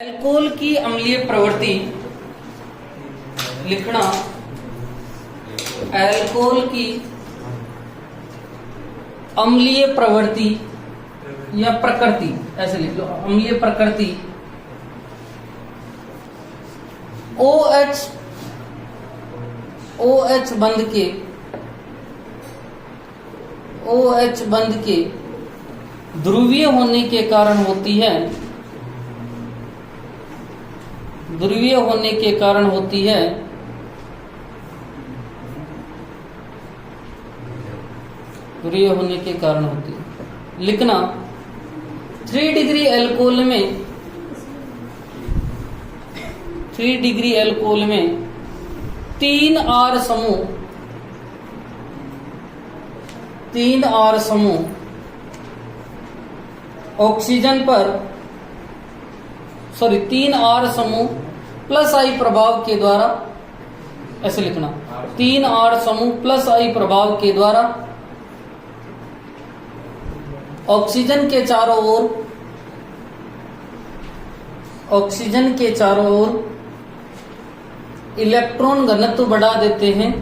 Alcohol की अम्लीय प्रवृत्ति लिखना। अल्कोहल की अम्लीय प्रवृत्ति या प्रकृति, ऐसे लिख लो, अम्लीय प्रकृति। OH बंध के ध्रुवीय होने के कारण होती है। ध्रुवीय होने के कारण होती है ध्रुवीय होने के कारण होती है। लिखना 3 डिग्री अल्कोहल में 3 डिग्री अल्कोहल में 3 R समूह ऑक्सीजन पर 3 R समूह प्लस I प्रभाव के द्वारा, ऐसे लिखना, 3 R समूह प्लस I प्रभाव के द्वारा ऑक्सीजन के चारों ओर इलेक्ट्रॉन घनत्व बढ़ा देते हैं।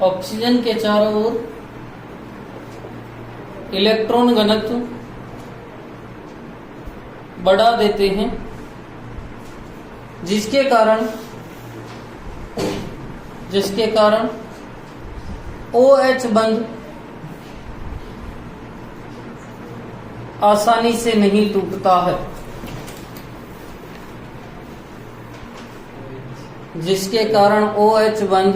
ऑक्सीजन के चारों ओर इलेक्ट्रॉन घनत्व बढ़ा देते हैं, जिसके कारण OH बंध आसानी से नहीं टूटता है। जिसके कारण OH बंध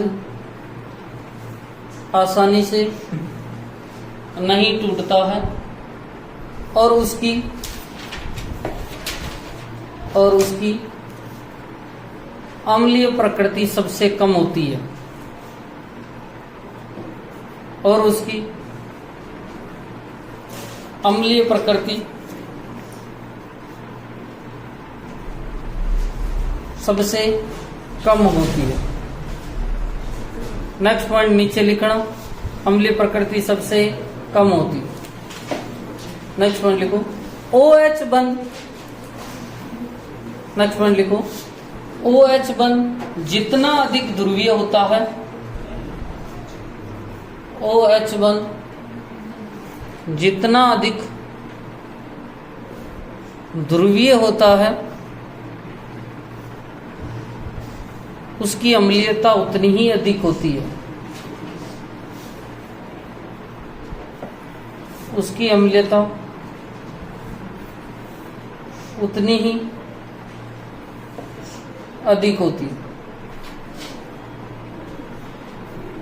आसानी से नहीं टूटता है और उसकी अम्लीय प्रकृति सबसे कम होती है। और उसकी अम्लीय प्रकृति सबसे कम होती है। नेक्स्ट पॉइंट नीचे लिखना, अम्लीय प्रकृति सबसे कम होती है। नेक्स्ट पॉइंट लिखो, OH बंध। नेक्स्ट पॉइंट लिखो, OH बंध जितना अधिक ध्रुवीय होता है, OH बंध जितना अधिक ध्रुवीय होता है उसकी अम्लीयता उतनी ही अधिक होती है। उसकी अम्लीयता उतनी ही अधिक होती है।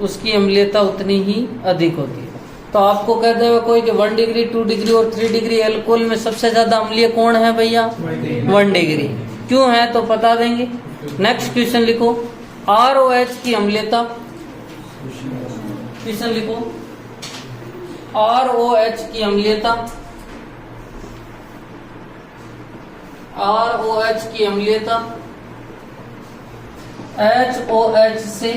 उसकी अम्लीयता उतनी ही अधिक होती है। तो आपको कहते हुए कोई कि 1 डिग्री 2 डिग्री और 3 डिग्री अल्कोहल में सबसे ज्यादा अम्लीय कौन है भैया? 1 डिग्री। क्यों है तो बता देंगे। नेक्स्ट क्वेश्चन लिखो, ROH की अम्लीयता। क्वेश्चन लिखो, ROH की अम्लीयता। ROH की अम्लीयता HOH से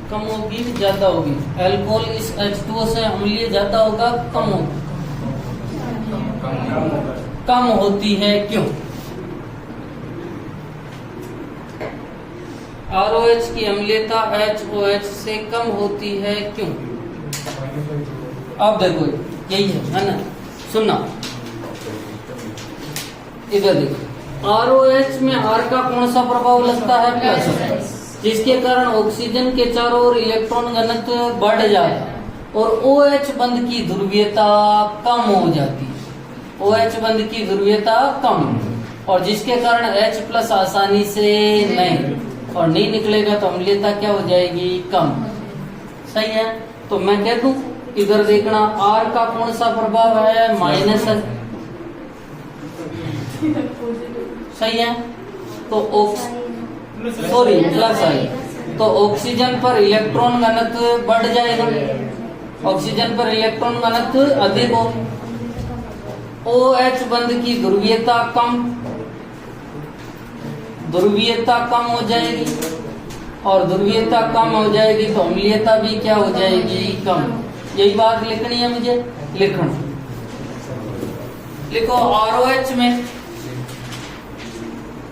कम होगी, ज्यादा होगी? अल्कोहल इस H2O से अम्लीय ज्यादा होगा, कम होगा? कम होती है। क्यों? ROH की अम्लीयता HOH से कम होती है, क्यों? अब देखो, यही है ना, सुनना, इधर देखो। ROH में R का कौन सा प्रभाव लगता है? प्लस, जिसके कारण ऑक्सीजन के चारों ओर इलेक्ट्रॉन घनत्व बढ़ जाता है और OH बंध की ध्रुवीयता कम हो जाती है। OH बंध की ध्रुवीयता कम, और जिसके कारण H प्लस आसानी से नहीं निकलेगा, तो अम्लीयता क्या हो जाएगी? कम। सही है। तो मैं कह दूं, इधर देखना, R का कौन सा प्रभाव है? माइनस है। सही है। तो प्लस आई, तो ऑक्सीजन पर इलेक्ट्रॉन घनत्व बढ़ जाएगा। ऑक्सीजन पर इलेक्ट्रॉन घनत्व अधिक हो, OH बंध की ध्रुवीयता कम हो जाएगी और ध्रुवीयता कम हो जाएगी तो अम्लीयता भी क्या हो जाएगी, कम। यही बात लिखनी है मुझे, लिखना। लिखो आरओएच में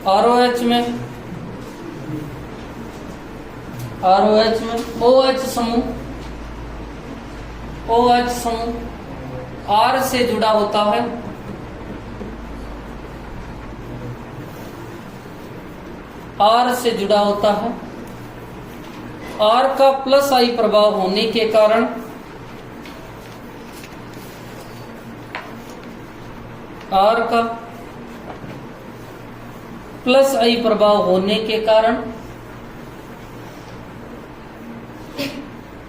OH में OH समूह R से जुड़ा होता है, R से जुड़ा होता है। R का प्लस आई प्रभाव होने के कारण R का प्लस आई प्रभाव होने के कारण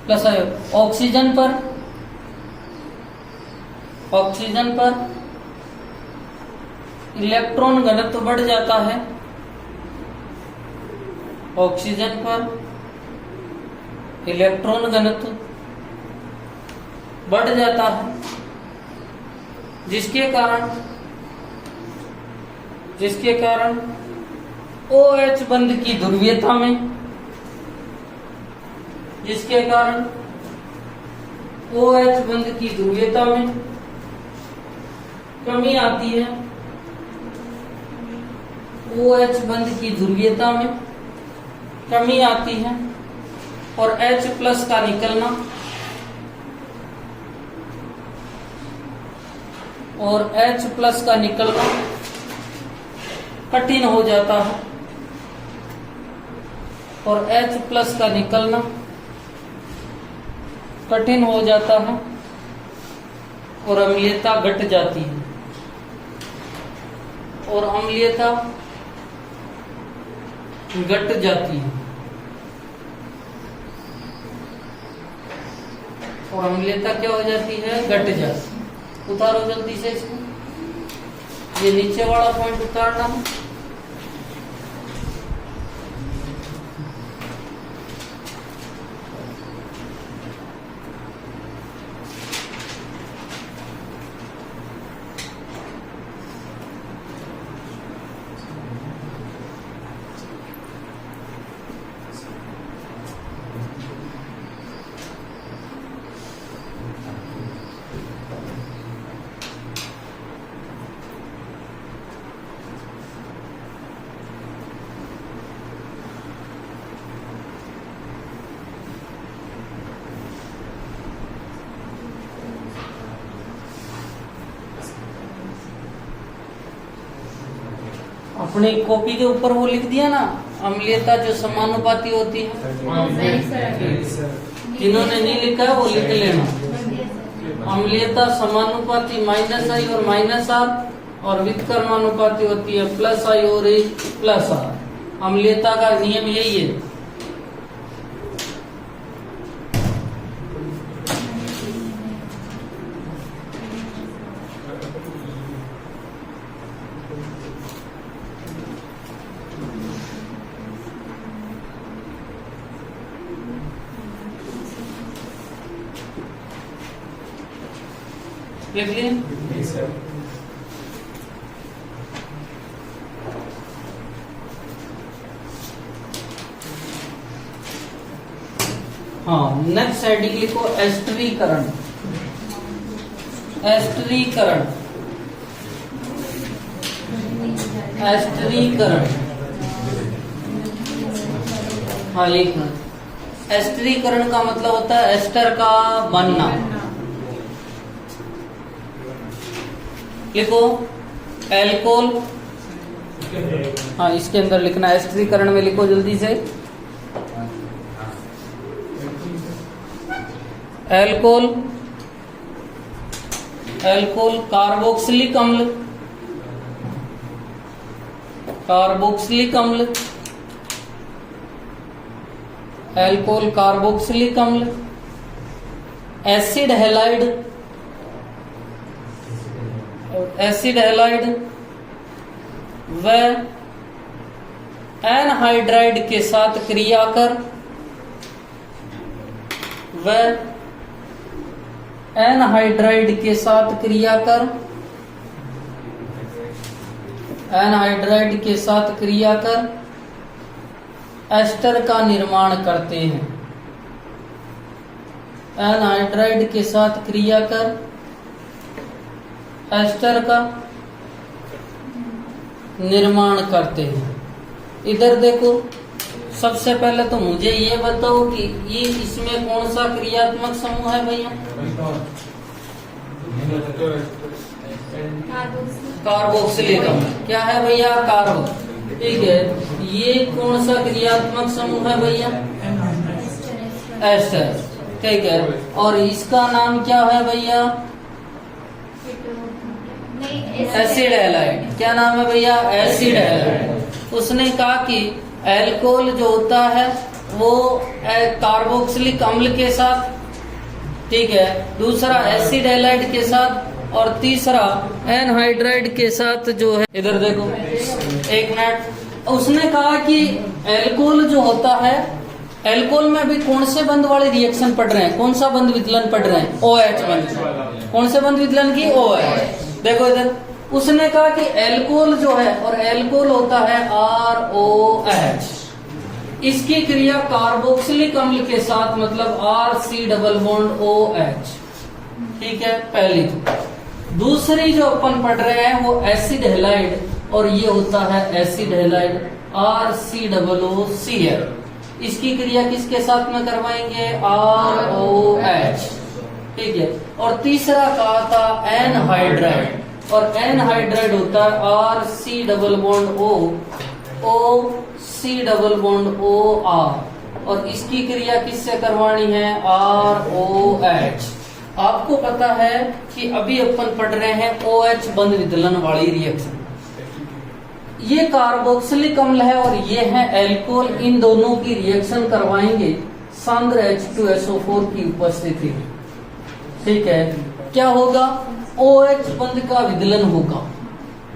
प्लस आई ऑक्सीजन पर इलेक्ट्रॉन घनत्व बढ़ जाता है, ऑक्सीजन पर इलेक्ट्रॉन घनत्व बढ़ जाता है, जिसके कारण OH बंध की ध्रुवीयता में OH बंध की ध्रुवीयता में कमी आती है, OH बंध की ध्रुवीयता में कमी आती है और H प्लस का निकलना कठिन हो जाता है और H प्लस का निकलना कठिन हो जाता है और अम्लीयता घट जाती है और अम्लीयता घट जाती है और अम्लीयता क्या हो जाती है, घट जाती है। उतारो जल्दी से इसको, ये नीचे वाला पॉइंट उतारना। अपनी कॉपी के ऊपर वो लिख दिया ना, अम्लीयता जो समानुपाती होती है। जिन्होंने नहीं लिखा है वो लिख लेना। अम्लीयता समानुपाती -I और -R और विकर्मानुपाती होती है +I और +R। अम्लीयता का नियम यही है। लिख लिए? हाँ, नेक्स्ट हेडिंग लिखो एस्टरीकरण। हाँ, लिखना। एस्टरीकरण का मतलब होता है एस्टर का बनना। लिखो एल्कोहल। हाँ, इसके अंदर लिखना एस्टरीकरण में लिखो जल्दी से। एल्कोहल कार्बोक्सिलिक अम्ल, एल्कोहल कार्बोक्सिलिक अम्ल, एसिड हैलाइड व एनहाइड्राइड के साथ क्रिया कर एनहाइड्राइड के साथ क्रिया कर एस्टर का निर्माण करते हैं। एनहाइड्राइड के साथ क्रिया कर एस्टर का निर्माण करते हैं। इधर देखो, सबसे पहले तो मुझे ये बताओ कि ये इसमें कौन सा क्रियात्मक समूह है भैया? कार्बोक्सिलिक अम्ल। क्या है भैया? कार्बो। ठीक है, ये कौन सा क्रियात्मक समूह है भैया? एस्टर। ठीक है, और इसका नाम क्या है भैया? Acid halide. क्या नाम है भैया? Acid halide. उसने कहा कि एल्कोहल जो होता है वो कार्बोक्सिलिक अम्ल के साथ, ठीक है, दूसरा एसिड हैलाइड के साथ, और तीसरा एनहाइड्राइड के साथ जो है। इधर देखो, एक मिनट। उसने कहा कि एल्कोहल जो होता है, एल्कोहल में भी कौन से बंध वाले रिएक्शन पढ़ रहे हैं? कौन सा बंध विदलन पढ़ रहे हैं? OH बंध। कौन से बंध विदलन की? OH। देखो इधर, उसने कहा कि एल्कोहल जो है, और एल्कोहल होता है ROH, इसकी क्रिया कार्बोक्सिलिक अम्ल के साथ, मतलब RC≡OH। ठीक है, पहली। दूसरी जो अपन पढ़ रहे हैं वो एसिड हैलाइड, और ये होता है एसिड हैलाइड RCOOCl। इसकी क्रिया किसके साथ में करवाएंगे? ROH। ठीक है, और तीसरा कहा था एनहाइड्राइड, और एनहाइड्राइड होता है RC≡OCOOR, और इसकी क्रिया किससे करवानी है? ROH। आपको पता है कि अभी अपन पढ़ रहे हैं OH बंध विदलन वाली रिएक्शन। ये कार्बोक्सिलिक अम्ल है और ये है एल्कोहल। इन दोनों की रिएक्शन करवाएंगे सांद्र H2SO4 की उपस्थिति में। ठीक है, क्या होगा? OH बंध का विदलन होगा।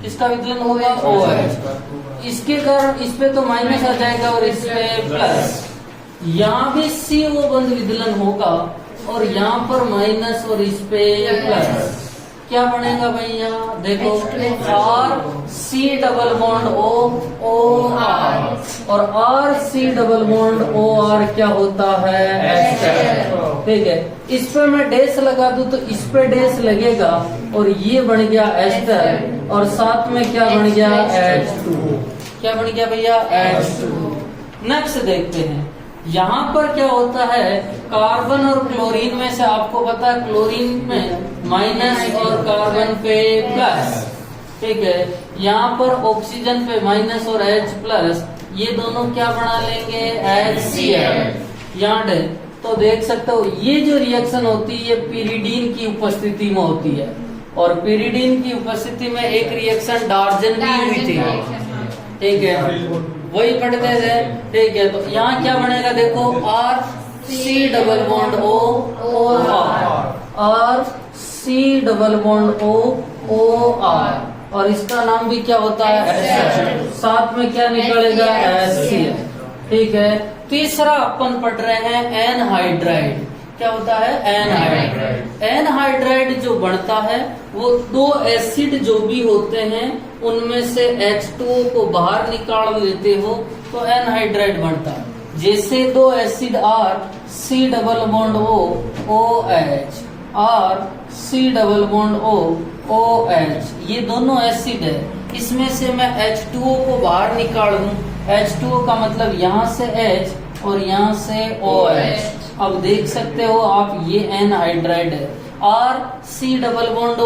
किसका विदलन होगा? OH। इसके कारण इस पे तो माइनस आ जाएगा और इस पे प्लस। यहाँ भी CO बंध विदलन होगा और यहाँ पर माइनस और इस पे प्लस। क्या बनेगा भैया? देखो, RC≡OOR, और RC≡OR क्या होता है? एस्टर। ठीक है, इस पे मैं डैश लगा दूं तो इस पे डैश लगेगा, और ये बन गया एस्टर, और साथ में क्या बन गया? H2। क्या बन गया भैया? H2। नेक्स्ट देखते हैं, यहाँ पर क्या होता है? कार्बन और क्लोरीन में से आपको पता है क्लोरीन में माइनस और कार्बन पे प्लस। ठीक है, यहाँ पर ऑक्सीजन पे माइनस और H प्लस, ये दोनों क्या बना लेंगे? HCl। यहाँ तो देख सकते हो, ये जो रिएक्शन होती है ये पिरिडीन की उपस्थिति में होती है, और पिरिडीन की उपस्थिति में एक रिएक्शन डार्जन भी हुई थी। ठीक है, वही पढ़ते थे। ठीक है, तो यहाँ क्या बनेगा? देखो, RC≡OOR, RC≡OOR, और इसका नाम भी क्या होता है? एस्टर। साथ में क्या निकलेगा? HCl। ठीक है, तीसरा अपन पढ़ रहे हैं एनहाइड्राइड। क्या होता है? एनहाइड्राइड। एनहाइड्राइड जो बनता है वो दो एसिड जो भी होते हैं उनमें से H2O को बाहर निकाल देते हो तो एनहाइड्राइड बनता है। जैसे दो एसिड C≡OOH, RC≡OOH, ये दोनों एसिड है, इसमें से मैं H2O को बाहर निकाल दूं, H2O का मतलब यहाँ से H और यहाँ से OH। अब देख सकते हो आप, ये एनहाइड्राइड है। RC≡OOCOOR,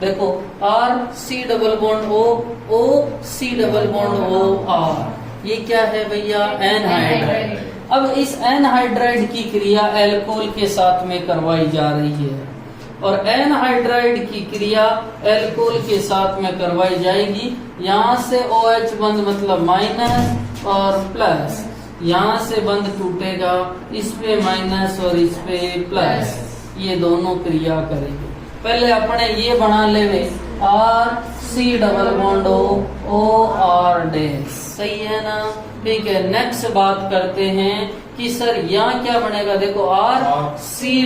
देखो, RC≡OOCOOR, ये क्या है भैया? एनहाइड्राइड। अब इस एनहाइड्राइड की क्रिया एल्कोहल के साथ में करवाई जा रही है, और एनहाइड्राइड की क्रिया एल्कोहल के साथ में करवाई जाएगी। यहाँ से OH बंध मतलब माइनस और प्लस, यहाँ से बंध टूटेगा, इस पे माइनस और इस पे प्लस, ये दोनों क्रिया करेंगे। पहले अपने ये बना ले RC≡OOR, सही है ना? ठीक है, नेक्स्ट बात करते हैं कि सर यहाँ क्या बनेगा? देखो, RC≡OOH,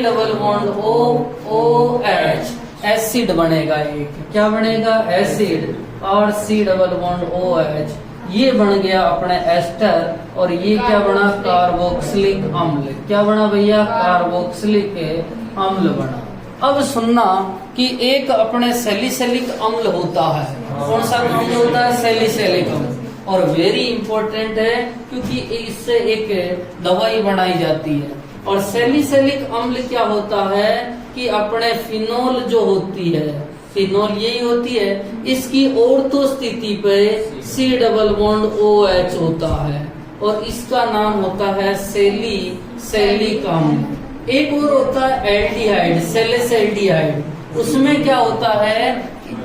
एसिड बनेगा एक। क्या बनेगा? एसिड। RC≡OOH, ये बन गया अपने एस्टर, और ये क्या बना, कार्बोक्सिलिक अम्ल। क्या बना भैया, कार्बोक्सिलिक अम्ल बना। अब सुनना कि एक अपने सैलिसिलिक अम्ल होता है, कौन सा अम्ल होता है, सैलिसिलिक अम्ल, और वेरी इंपॉर्टेंट है क्योंकि इससे एक दवाई बनाई जाती है। और सैलिसिलिक अम्ल क्या होता है कि अपने फिनोल जो होती है, फिनोल यही होती है, इसकी ऑर्थो स्थिति पे C डबल बॉन्ड OH होता है और इसका नाम होता है सैलिसिलिक अम्ल। एक और होता है एल्डिहाइड, सैलिसल्डिहाइड, उसमें क्या होता है,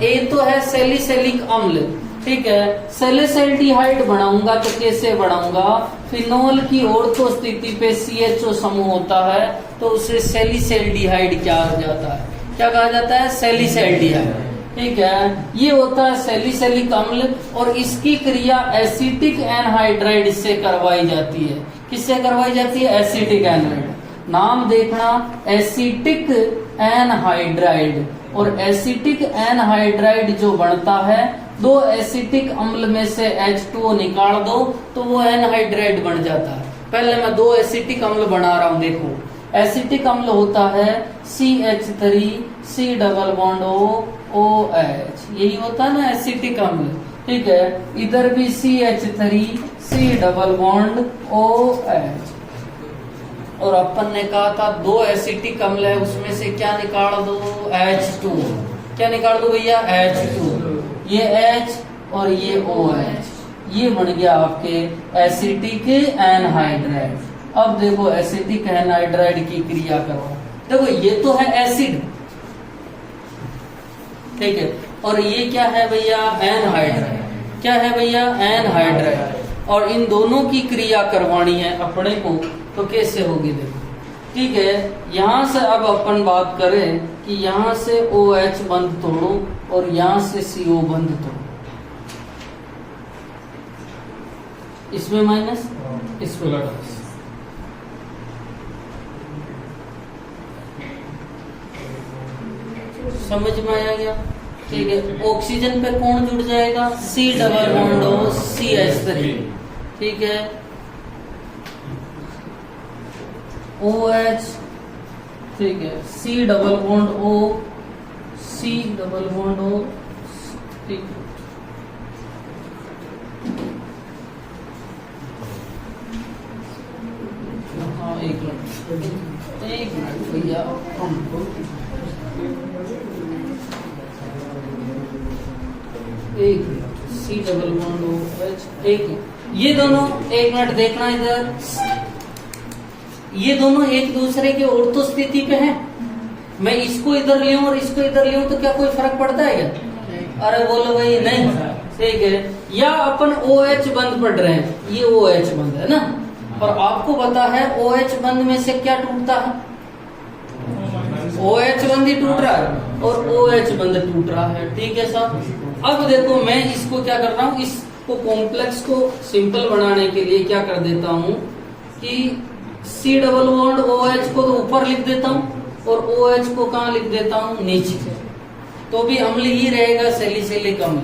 ये तो है सैलिसिलिक अम्ल, ठीक है। सैलिसल्डिहाइड बनाऊंगा तो कैसे बनाऊंगा, फिनोल की ऑर्थो स्थिति पे CHO समूह होता है तो उसे सैलिसल्डिहाइड क्या हो जाता है, क्या कहा जाता है, सैलिसल्डिहाइड, ठीक है। ये होता है सैलिसिलिक अम्ल और इसकी क्रिया एसिटिक एनहाइड्राइड से करवाई जाती है। किससे करवाई जाती है, एसिटिक एनहाइड्राइड। नाम देखना, एसिटिक एनहाइड्राइड। और एसिटिक एनहाइड्राइड जो बनता है, दो एसिटिक अम्ल में से H2O निकाल दो तो वो एनहाइड्राइड बन जाता है। पहले मैं दो एसिटिक अम्ल बना रहा हूं, देखो। एसिटिक अम्ल होता है CH3 C double bond OH, यही होता है ना एसिटिक अम्ल, ठीक है। इधर भी CH3 C double bond OH। और अपन ने कहा था दो एसिटिक अम्ल है, उसमें से क्या निकाल दो, H2। क्या निकाल दो भैया, H2। ये H और ये OH, ये बन गया आपके एसिटिक एनहाइड्राइड। अब देखो एसिटिक एनहाइड्राइड की क्रिया करो, देखो ये तो है एसिड, ठीक है, और ये क्या है भैया, एनहाइड्राइड। क्या है भैया, एनहाइड्राइड। और इन दोनों की क्रिया करवानी है अपने को, तो कैसे होगी देखो, ठीक है। यहां से अब अपन बात करें कि यहां से OH बंध तोड़ो और यहां से CO बंध तोड़ो, इसमें माइनस, इसमें प्लस। समझ में आया क्या, ठीक है। ऑक्सीजन पे कौन जुड़ जाएगा, C double bond O CH3, ठीक है। OH, ठीक है, C double bond O C double bond O, ठीक है। हाँ एक मिनट भैया, एक C डबल बॉन्ड OH, एक ये दोनों, एक मिनट देखना इधर, ये दोनों एक दूसरे के ऑर्थो स्थिति पे हैं। मैं इसको इधर ले और इसको इधर ले तो क्या कोई फर्क पड़ता है क्या, अरे बोलो भाई नहीं, ठीक है। या अपन OH बंद पढ़ रहे हैं, ये OH बंद है ना, और आपको पता है OH बंद में से क्या टूटता है, OH बंद ही टूट रहा है और OH बंद टूट रहा है, ठीक है साहब। अब देखो मैं इसको क्या कर रहा हूँ, इसको कॉम्प्लेक्स को सिंपल बनाने के लिए क्या कर देता हूँ कि C डबल बॉन्ड OH को तो ऊपर लिख देता हूँ और OH को कहाँ लिख देता हूँ, नीचे, तो भी अम्ल ही रहेगा, सैलिसिलिक अम्ल।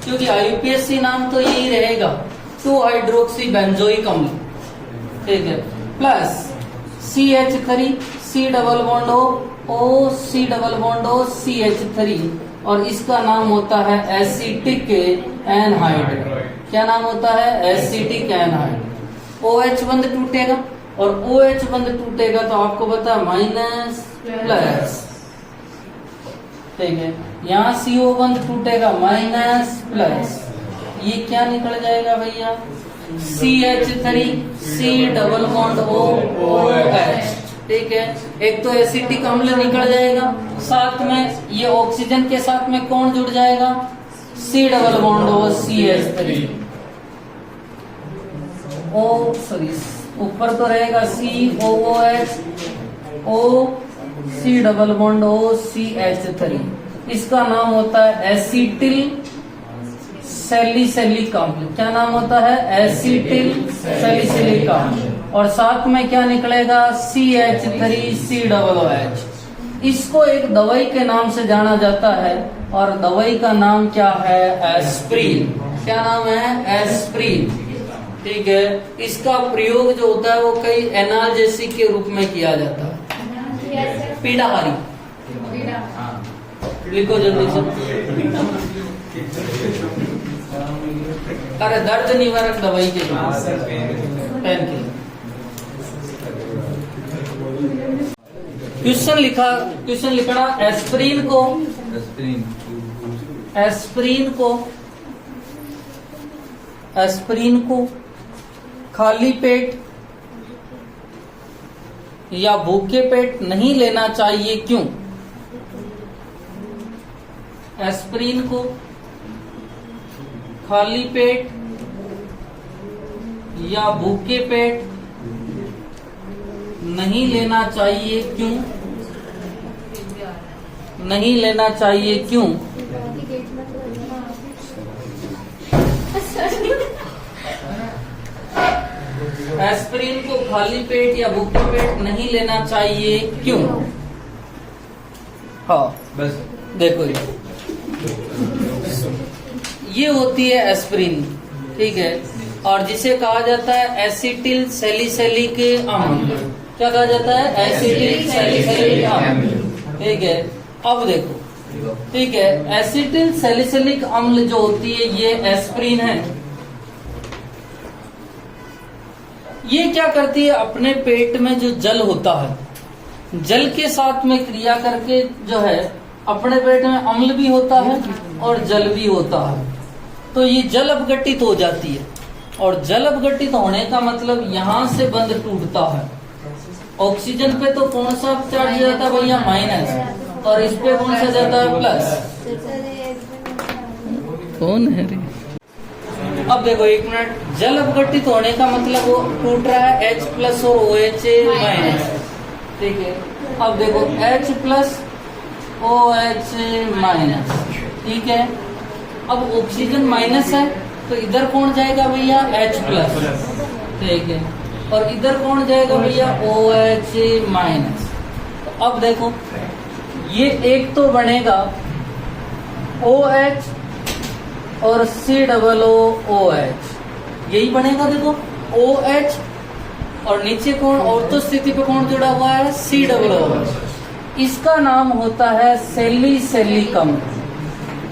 क्योंकि IUPAC नाम तो यही रहेगा, 2 हाइड्रोक्सी बेंजोइक अम्ल, ठीक है। Plus CH3 C double bond O C double bond O CH3, और इसका नाम होता है एसिटिक एनहाइड्राइड। क्या नाम होता है, एसिटिक एनहाइड्राइड। OH बंद टूटेगा और OH बंद टूटेगा तो आपको पता है माइनस प्लस, ठीक है। यहाँ CO बंद टूटेगा माइनस प्लस, ये क्या निकल जाएगा भैया, CH3 C double bond OH, ठीक है। एक तो एसिटिक अम्ल निकल जाएगा, साथ में ये ऑक्सीजन के साथ में कौन जुड़ जाएगा, C double bond O CH3, O sorry ऊपर तो रहेगा COOH O C double bond O CH3, इसका नाम होता है एसिटिल सैलिसिलिक अम्ल। क्या नाम होता है, एसिटिल सैलिसिलिक अम्ल। और साथ में क्या निकलेगा, CH3 C डबल OH, इसको एक दवाई के नाम से जाना जाता है और दवाई का नाम क्या है? एस्प्रिन। क्या नाम है? एस्प्रिन। ठीक है, इसका प्रयोग जो होता है वो कई एनाल्जेसिक के रूप में किया जाता है। पीड़ाहारी, लिखो जल्दी से। अरे दर्द निवारक दवाई के पेन किलर। क्वेश्चन लिखना एस्प्रिन को खाली पेट या भूखे पेट नहीं लेना चाहिए, क्यों? एस्प्रिन को खाली पेट या भूखे पेट नहीं लेना चाहिए, क्यों? नहीं लेना चाहिए, क्यों? एस्प्रिन को खाली पेट या भूखे पेट नहीं लेना चाहिए, क्यों? हाँ, बस देखो ये होती है एस्प्रिन, ठीक है, और जिसे कहा जाता है एसिटिल सैलिसिलिक अम्ल। क्या कहा जाता है? एसिटिल सैलिसिलिक अम्ल। ठीक है, अब देखो, ठीक है, एसिटिल सैलिसिलिक अम्ल जो होती है ये एस्प्रिन है। ये क्या करती है? अपने पेट में जो जल होता है, जल के साथ में क्रिया करके जो है अपने पेट में अम्ल भी होता है और जल भी होता है, तो ये जल अपघटित हो जाती है। और जल अपघटित होने का मतलब यहाँ से बंध टूटता है। ऑक्सीजन पे तो कौन सा चार्ज जाता है भैया? माइनस, और इस पे कौन सा जाता है? प्लस। कौन है रे? अब देखो एक मिनट, जल अपघटित होने का मतलब वो टूट रहा है H प्लस और OH माइनस। ठीक है, अब देखो H प्लस OH माइनस। ठीक है, अब ऑक्सीजन माइनस है तो इधर कौन जाएगा भैया? H plus. ठीक है, और इधर कौन जाएगा भैया? OH minus. तो अब देखो ये एक तो बनेगा OH और COOH, यही बनेगा। देखो OH और नीचे कौन? ऑर्थो स्थिति पे कौन जुड़ा हुआ है? COOH। इसका नाम होता है सैलिसिलिक अम्ल।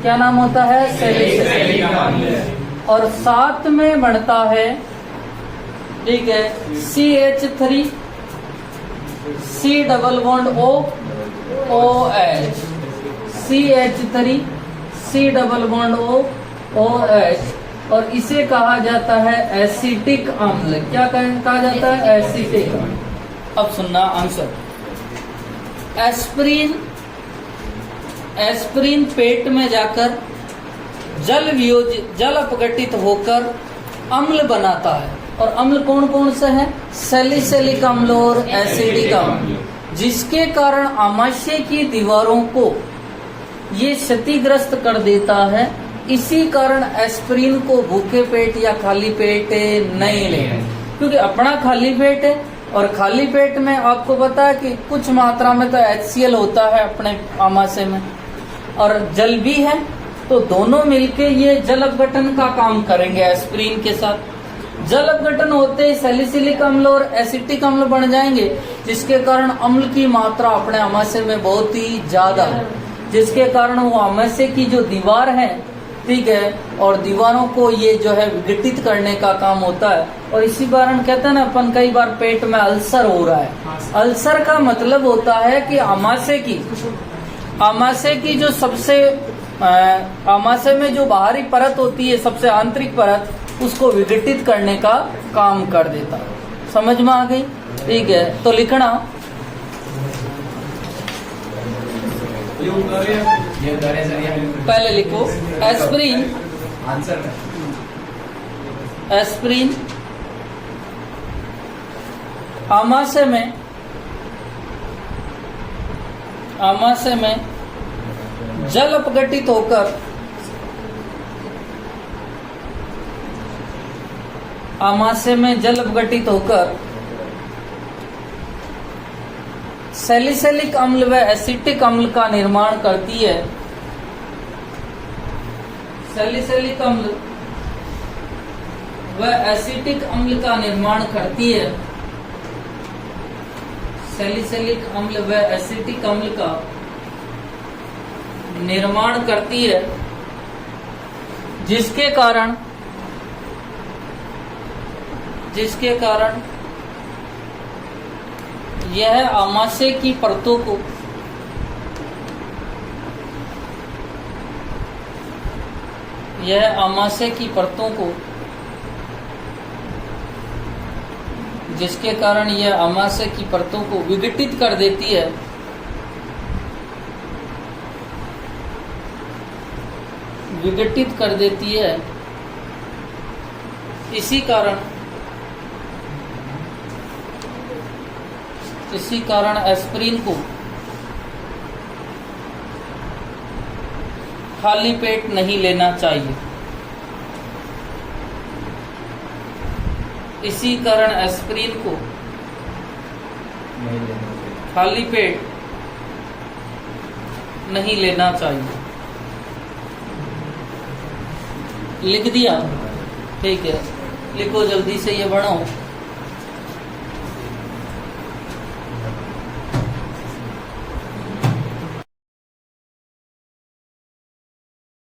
क्या नाम होता है? सैलिसिलिक अम्ल। और साथ में बढ़ता है, ठीक है, CH3 C double bond O OH, CH3 C double bond O OH, और इसे कहा जाता है एसिटिक अम्ल। क्या कहा जाता है? एसिटिक अम्ल। अब सुनना आंसर। एस्प्रिन पेट में जाकर जल अपघटित होकर अम्ल बनाता है, और अम्ल कौन कौन से हैं? सैलिसिलिक अम्ल और एसिडिक अम्ल, जिसके कारण आमाशय की दीवारों को ये क्षतिग्रस्त कर देता है। इसी कारण एस्प्रिन को भूखे पेट या खाली पेट नहीं लेना, क्योंकि अपना खाली पेट है और खाली पेट में आपको पता है कि कुछ मात्रा में तो HCl होता है अपने आमाशय में, और जल भी है, तो दोनों मिलके ये जल अपघटन का काम करेंगे एस्प्रिन के साथ। जल अपघटन होते ही सैलिसिलिक अम्ल और एसिटिक अम्ल बन जाएंगे, जिसके कारण अम्ल की मात्रा अपने आमाशय में बहुत ही ज्यादा है, जिसके कारण वो आमाशय की जो दीवार है, ठीक है, और दीवारों को ये जो है विघटित करने का काम होता है। और इसी कारण कहते हैं ना अपन, कई बार पेट में अल्सर हो रहा है। अल्सर का मतलब होता है कि आमाशय की जो सबसे आमाशय में जो बाहरी परत होती है, सबसे आंतरिक परत, उसको विघटित करने का काम कर देता है। समझ में आ गई? ठीक है, तो लिखना पहले लिखो एस्प्रिन आमाशय में जल अपघटित होकर सैलिसिलिक अम्ल व एसिटिक अम्ल का निर्माण करती है। सैलिसिलिक अम्ल व एसिटिक अम्ल का निर्माण करती है। सैलिसिलिक अम्ल व एसिटिक अम्ल का निर्माण करती है, जिसके कारण यह आमाशय की परतों को जिसके कारण यह आमाशय की परतों को विघटित कर देती है। इसी कारण एस्पिरिन को खाली पेट नहीं लेना चाहिए। इसी कारण एस्पिरिन को खाली पेट नहीं लेना चाहिए। लिख दिया? ठीक है, लिखो जल्दी से ये बढ़ो।